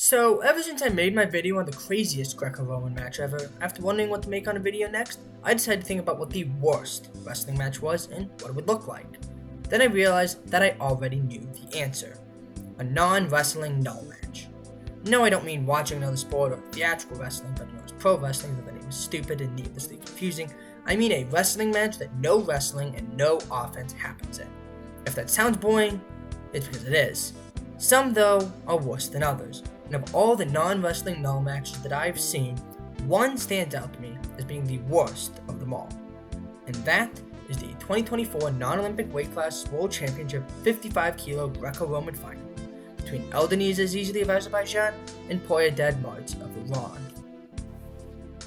So, ever since I made my video on the craziest Greco-Roman match ever, after wondering what to make on a video next, I decided to think about what the worst wrestling match was and what it would look like. Then I realized that I already knew the answer. A non-wrestling null match. No, I don't mean watching another sport or theatrical wrestling, but it's pro wrestling that the name is stupid and needlessly confusing. I mean a wrestling match that no wrestling and no offense happens in. If that sounds boring, it's because it is. Some, though, are worse than others. And of all the non-wrestling null matches that I've seen, one stands out to me as being the worst of them all. And that is the 2024 non-Olympic weight class World Championship 55 kilo Greco-Roman final between Eldonise Azizli of Azerbaijan and Poyedad Marts of Iran.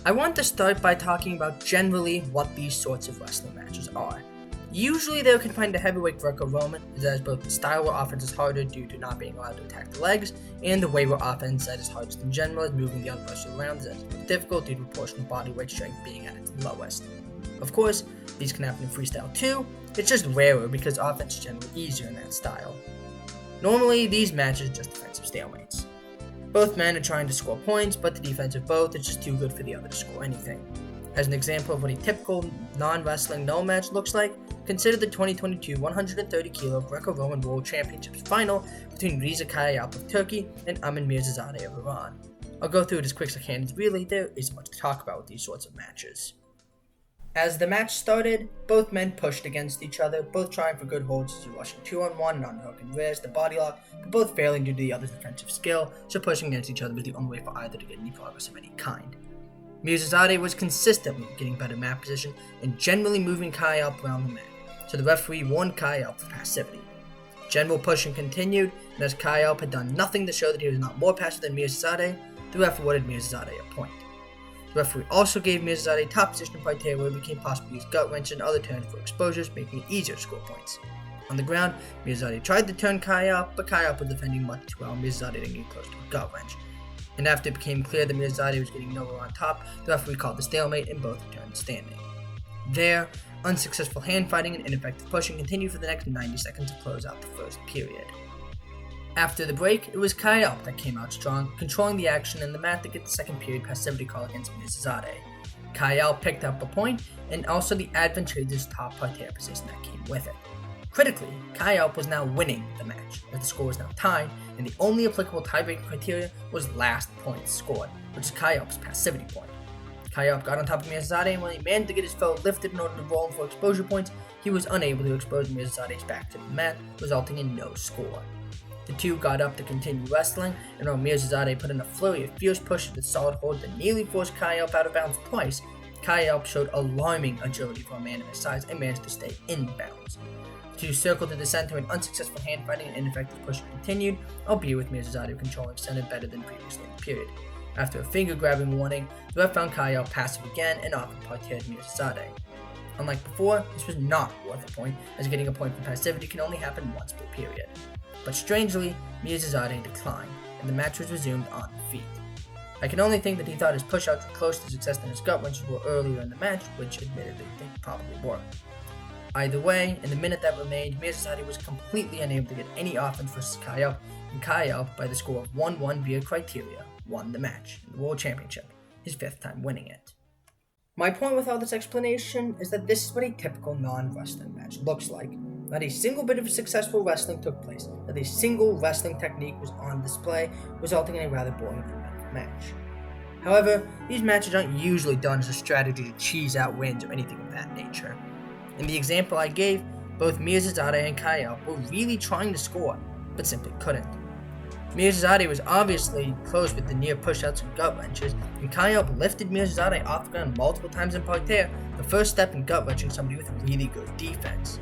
I want to start by talking about generally what these sorts of wrestling matches are. Usually they're confined to heavyweight Greco-Roman, as both the style where offense is harder due to not being allowed to attack the legs, and the way where offense that is hardest in general, as moving the other wrestler around is difficult due to proportional body weight strength being at its lowest. Of course, these can happen in freestyle too, it's just rarer because offense is generally easier in that style. Normally, these matches are just defensive stalemates. Both men are trying to score points, but the defense of both is just too good for the other to score anything. As an example of what a typical non-wrestling null match looks like, consider the 2022 130 kilo Greco-Roman World Championships final between Reza Kayaalp of Turkey and Amin Mirzazadeh of Iran. I'll go through it as quick as I can, as really there isn't much to talk about with these sorts of matches. As the match started, both men pushed against each other, both trying for good holds as a Russian 2-on-1 and underhook and wrist, the body lock, but both failing due to the other's defensive skill, so pushing against each other was the only way for either to get any progress of any kind. Mirzazadeh was consistently getting better mat position and generally moving Kayaalp around the mat, so the referee warned Kayaalp for passivity. General pushing continued, and as Kayaalp had done nothing to show that he was not more passive than Mirzazadeh, the ref awarded Mirzazadeh a point. The referee also gave Mirzazadeh top position in parterre where it became possible to use gut wrenches and other turns for exposures, making it easier to score points. On the ground, Mirzazadeh tried to turn Kayaalp, but Kayaalp was defending much too well, and Mirzazadeh didn't get close to a gut wrench. And after it became clear that Mirzazadeh was getting nowhere on top, the referee called the stalemate and both returned standing. There, unsuccessful hand fighting and ineffective pushing continued for the next 90 seconds to close out the first period. After the break, it was Kayaalp that came out strong, controlling the action and the mat to get the second period passivity call against Mirzazadeh. Kayaalp picked up a point, and also the advantageous top parterre position that came with it. Critically, Kayaalp was now winning the match, as the score was now tied, and the only applicable tiebreaking criteria was last point scored, which is Kayaalp's passivity point. Kayaalp got on top of Mirzazadeh, and when he managed to get his foe lifted in order to roll him for exposure points, he was unable to expose Mirzazadeh's back to the mat, resulting in no score. The two got up to continue wrestling, and while Mirzazadeh put in a flurry of fierce pushes with solid holds that nearly forced Kayaalp out of bounds twice, Kayaalp showed alarming agility for a man of his size and managed to stay in bounds. The two circled to the center and unsuccessful hand fighting and ineffective pushing continued, albeit with Mirzazadeh controlling center better than previously in the period. After a finger-grabbing warning, the ref found Kayaalp passive again and offered parterre to Mirzazadeh. Unlike before, this was not worth a point, as getting a point from passivity can only happen once per period. But strangely, Mirzazadeh declined, and the match was resumed on the feet. I can only think that he thought his push-outs were closer to success than his gut wrenches were earlier in the match, which admittedly they probably were. Either way, in the minute that remained, Mirzazadeh was completely unable to get any offense versus Kayaalp, and Kayaalp, by the score of 1-1 via criteria, won the match in the World Championship, his fifth time winning it. My point with all this explanation is that this is what a typical non-wrestling match looks like. Not a single bit of successful wrestling took place, not a single wrestling technique was on display, resulting in a rather boring match. However, these matches aren't usually done as a strategy to cheese out wins or anything of that nature. In the example I gave, both Mirzazadeh and Kayaalp were really trying to score, but simply couldn't. Mirzazadeh was obviously close with the near push-outs and gut wrenches, and Kayaalp lifted Mirzazadeh off the ground multiple times in parterre, the first step in gut wrenching somebody with really good defense.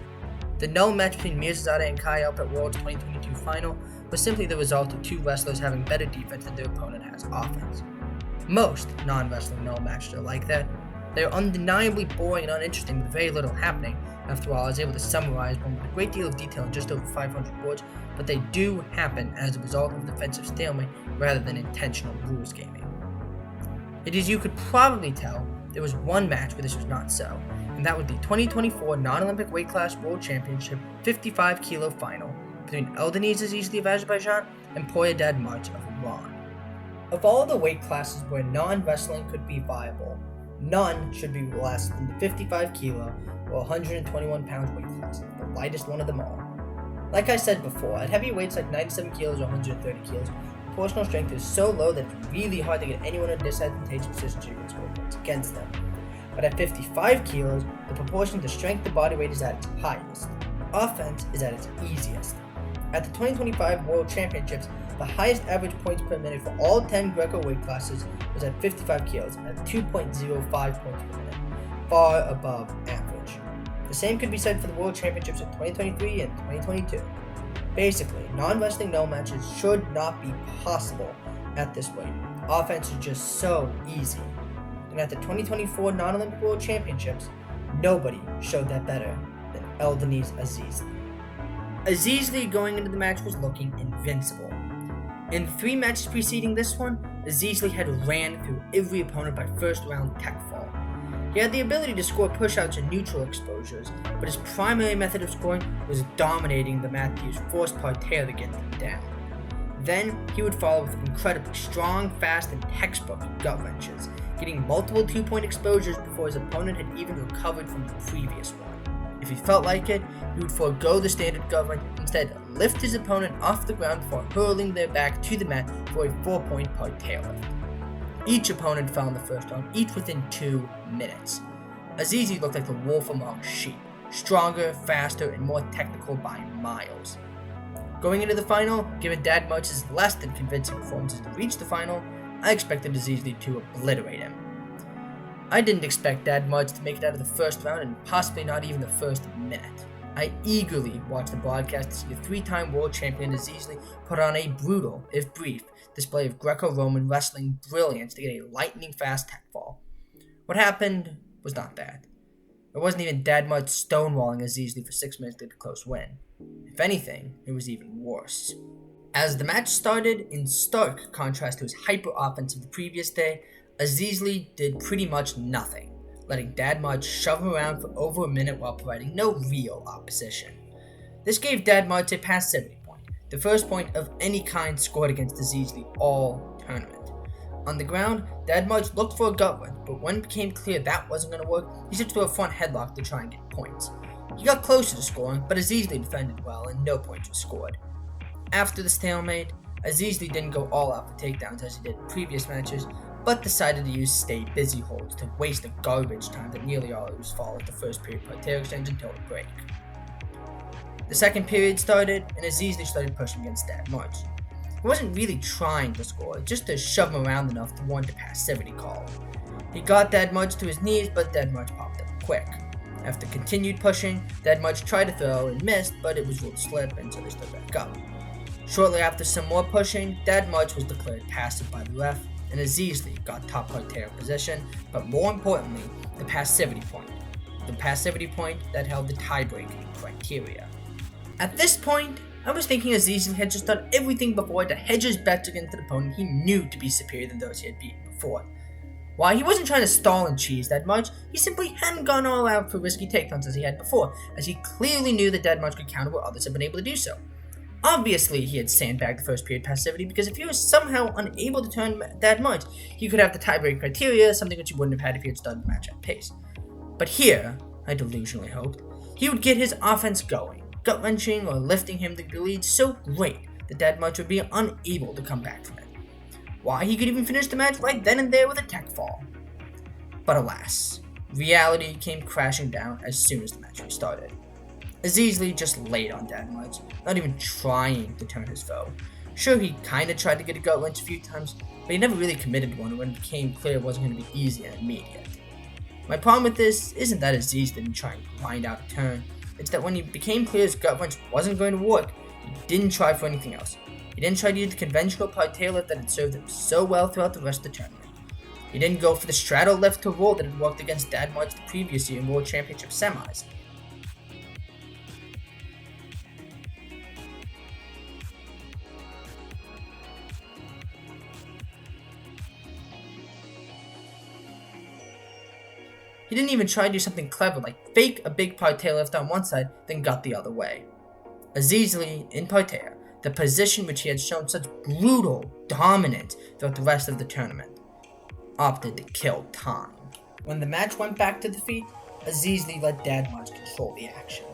The null match between Mirzazadeh and Kayaalp at World's 2022 final was simply the result of two wrestlers having better defense than their opponent has offense. Most non-wrestling null matches are like that. They are undeniably boring and uninteresting with very little happening. After all, I was able to summarize one with a great deal of detail in just over 500 words, but they do happen as a result of defensive stalemate rather than intentional rules gaming. It is you could probably tell there was one match where this was not so, and that was the 2024 non-Olympic weight class World Championship 55 kilo final between Eldonise Azizli of Azerbaijan and Poyedad Marts of Iran. Of all the weight classes where non-wrestling could be viable, none should be less than the 55 kilo or 121 pound weight class, the lightest one of them all. Like I said before, at heavy weights like 97 kilos or 130 kilos, proportional strength is so low that it's really hard to get anyone in a disadvantageous position to score points against them. But at 55 kilos, the proportion to strength to body weight is at its highest. Offense is at its easiest. At the 2025 World Championships, the highest average points per minute for all 10 Greco weight classes was at 55 kilos at 2.05 points per minute, far above average. The same could be said for the World Championships of 2023 and 2022. Basically, non-wrestling no matches should not be possible at this weight. Offense is just so easy. And at the 2024 Non-Olympic World Championships, nobody showed that better than Eldeniz Azizli. Azizli going into the match was looking invincible. In the 3 matches preceding this one, Azizli had ran through every opponent by first round tech fall. He had the ability to score push-outs and neutral exposures, but his primary method of scoring was dominating the Matthews forced parterre to get them down. Then, he would follow with incredibly strong, fast, and textbook gut wrenches, getting multiple 2-point exposures before his opponent had even recovered from the previous one. If he felt like it, he would forego the standard gut wrench, instead lift his opponent off the ground before hurling their back to the mat for a 4-point parterre lift. Each opponent fell in the first round, each within 2 minutes. Azizli looked like the wolf among sheep, stronger, faster, and more technical by miles. Going into the final, given Dad March's less than convincing performances to reach the final, I expected Azizli to obliterate him. I didn't expect Dad March to make it out of the first round and possibly not even the first minute. I eagerly watched the broadcast to see the 3-time world champion Azizli put on a brutal, if brief, display of Greco-Roman wrestling brilliance to get a lightning-fast tech fall. What happened was not that. It wasn't even Dad March stonewalling Azizli for 6 minutes to get a close win. If anything, it was even worse. As the match started, in stark contrast to his hyper-offense of the previous day, Azizli did pretty much nothing, letting Dad March shove him around for over a minute while providing no real opposition. This gave Dad March a passivity point, the first point of any kind scored against Azizli all tournament. On the ground, Dad March looked for a gut wrench, but when it became clear that wasn't going to work, he switched to a front headlock to try and get points. He got closer to scoring, but Azizli defended well and no points were scored. After the stalemate, Azizli didn't go all out for takedowns as he did in previous matches, but decided to use stay busy holds to waste the garbage time that nearly always followed the first period parterre exchange until the break. The second period started, and Azizli started pushing against Dad March. He wasn't really trying to score, just to shove him around enough to warrant a passivity call. He got Dad March to his knees, but Dad March popped up quick. After continued pushing, Dad March tried to throw and missed, but it was ruled a slip, and so they stood back up. Shortly after some more pushing, Dad March was declared passive by the ref, and Azizli got top parterre position, but more importantly, the passivity point. The passivity point that held the tie-breaking criteria. At this point, I was thinking Azizli had just done everything before to hedge his bets against an opponent he knew to be superior than those he had beaten before. Why, he wasn't trying to stall and cheese that much, he simply hadn't gone all out for risky takedowns as he had before, as he clearly knew that Dad March could counter where others had been able to do so. Obviously, he had sandbagged the first period passivity because if he was somehow unable to turn Dad March, he could have the tie-breaking criteria, something which he wouldn't have had if he had started the match at pace. But here, I delusionally hoped, he would get his offense going, gut-wrenching or lifting him to the lead so great that Dad March would be unable to come back from it. Why, he could even finish the match right then and there with a tech fall. But alas, reality came crashing down as soon as the match restarted. Azizli just laid on Dad March, not even trying to turn his foe. Sure, he kinda tried to get a gut wrench a few times, but he never really committed one when it became clear it wasn't going to be easy and immediate. My problem with this isn't that Azizli didn't try and grind out a turn, it's that when it became clear his gut wrench wasn't going to work, he didn't try for anything else. He didn't try to use the conventional parterre lift that had served him so well throughout the rest of the tournament. He didn't go for the straddle lift to roll that had worked against Dad March the previous year in World Championship semis. He didn't even try to do something clever like fake a big parterre lift on one side, then gut the other way. Azizli, in parterre, the position which he had shown such brutal dominance throughout the rest of the tournament, opted to kill time. When the match went back to the feet, Aziz Lee let Dad Mudge control the action.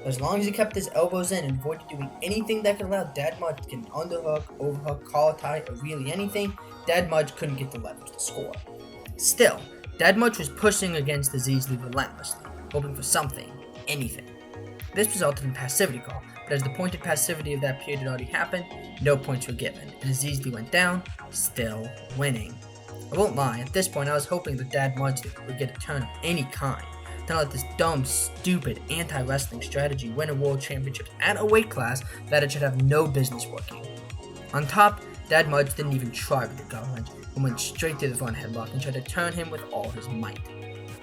As long as he kept his elbows in and avoided doing anything that could allow Dad Mudge to get an underhook, overhook, collar tie, or really anything, Dad Mudge couldn't get the leverage to score. Still, Dad Mudge was pushing against Aziz Lee relentlessly, hoping for something, anything. This resulted in passivity call, but as the pointed passivity of that period had already happened, no points were given, and Aziz Lee went down, still winning. I won't lie, at this point I was hoping that Dad Mudge would get a turn of any kind, to not let this dumb, stupid, anti-wrestling strategy win a world championship at a weight class that it should have no business working. On top, Dad Mudge didn't even try with the gut wrench, and went straight to the front headlock and tried to turn him with all his might.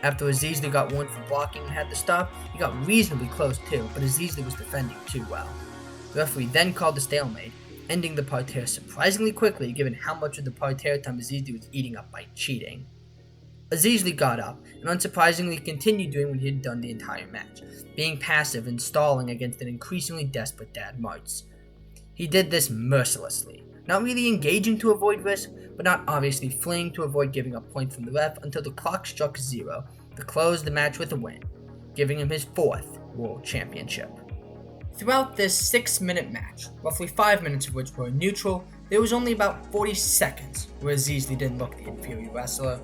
After Aziz Lee got warned for blocking and had to stop, he got reasonably close too, but Aziz Lee was defending too well. The referee then called the stalemate, ending the parterre surprisingly quickly given how much of the parterre time Aziz Lee was eating up by cheating. Aziz Lee got up, and unsurprisingly continued doing what he had done the entire match, being passive and stalling against an increasingly desperate Dad Mudge. He did this mercilessly, not really engaging to avoid risk, but not obviously fleeing to avoid giving up points from the ref until the clock struck 0 to close the match with a win, giving him his 4th World Championship. Throughout this 6-minute match, roughly 5 minutes of which were neutral, there was only about 40 seconds where Aziz Lee didn't look the inferior wrestler,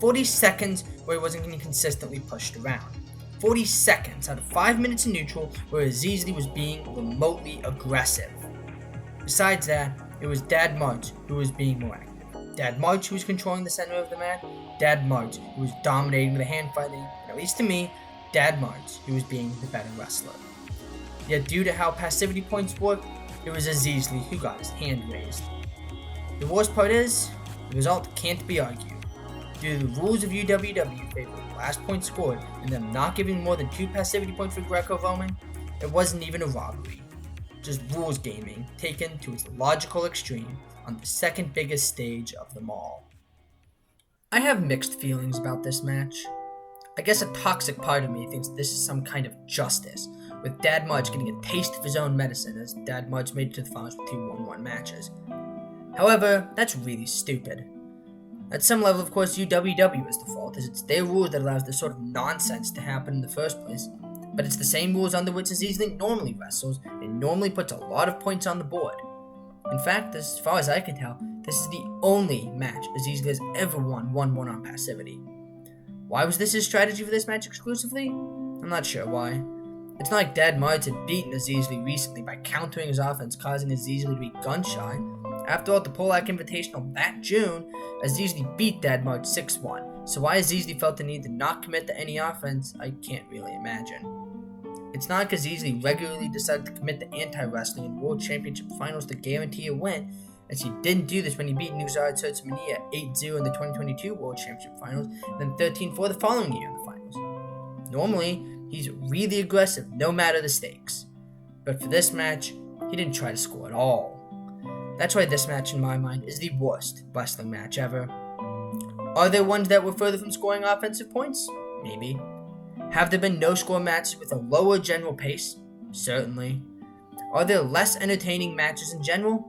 40 seconds where he wasn't getting consistently pushed around, 40 seconds out of 5 minutes in neutral where Aziz Lee was being remotely aggressive. Besides that, it was Dad Mudge who was being more active. Dad Mudge who was controlling the center of the mat, Dad Mudge who was dominating the hand fighting, and at least to me, Dad Mudge who was being the better wrestler. Yet due to how passivity points work, it was Aziz Lee who got his hand raised. The worst part is, the result can't be argued. Due to the rules of UWW favoring the last point scored and them not giving more than 2 passivity points for Greco-Roman, it wasn't even a robbery. Just rules gaming taken to its logical extreme on the second biggest stage of them all. I have mixed feelings about this match. I guess a toxic part of me thinks this is some kind of justice, with Dad Mudge getting a taste of his own medicine as Dad Mudge made it to the finals with 2 1-1 matches. However, that's really stupid. At some level, of course, UWW is the fault, as it's their rules that allows this sort of nonsense to happen in the first place, but it's the same rules under which Aziz Lee normally wrestles and normally puts a lot of points on the board. In fact, as far as I can tell, this is the only match Aziz Lee has ever won 1-1 on passivity. Why was this his strategy for this match exclusively? I'm not sure why. It's not like Dad Mudge had beaten Aziz Lee recently by countering his offense, causing Aziz Lee to be gun-shy. After all, at the Polak Invitational that June, Aziz Lee beat Dad Mudge 6-1, so why Aziz Lee felt the need to not commit to any offense, I can't really imagine. It's not like Aziz Lee regularly decided to commit to anti-wrestling in World Championship Finals to guarantee a win, as he didn't do this when he beat Nuzar Tsurtsumania 8-0 in the 2022 World Championship Finals, and then 13-4 the following year in the finals. Normally, he's really aggressive no matter the stakes, but for this match, he didn't try to score at all. That's why this match in my mind is the worst wrestling match ever. Are there ones that were further from scoring offensive points? Maybe. Have there been no-score matches with a lower general pace? Certainly. Are there less entertaining matches in general?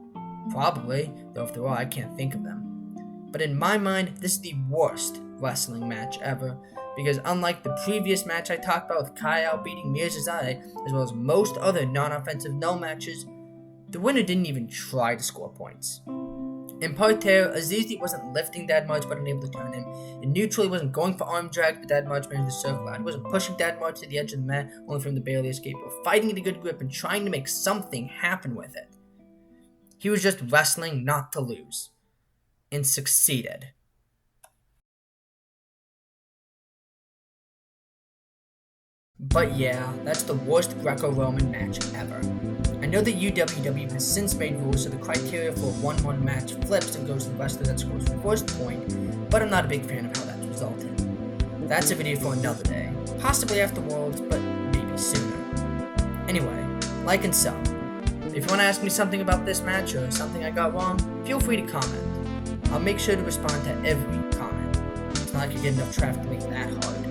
Probably, though if there are, I can't think of them. But in my mind, this is the worst wrestling match ever, because unlike the previous match I talked about with Kyle beating Mirzazadeh, as well as most other non-offensive no matches, the winner didn't even try to score points. In parterre, Aziz Lee wasn't lifting Dad Mudge but unable to turn him. In neutral, he wasn't going for arm drag, but Dad Mudge managed to serve loud. He wasn't pushing Dad Mudge to the edge of the mat, only for him to barely escape, or fighting at a good grip and trying to make something happen with it. He was just wrestling not to lose. And succeeded. But yeah, that's the worst Greco-Roman match ever. I know that UWW has since made rules so the criteria for a 1-1 match flips and goes to the wrestler that scores the first point, but I'm not a big fan of how that's resulted. That's a video for another day, possibly after Worlds, but maybe sooner. Anyway, like and sub. If you want to ask me something about this match or something I got wrong, feel free to comment. I'll make sure to respond to every comment. It's not like you get enough traffic to make that hard.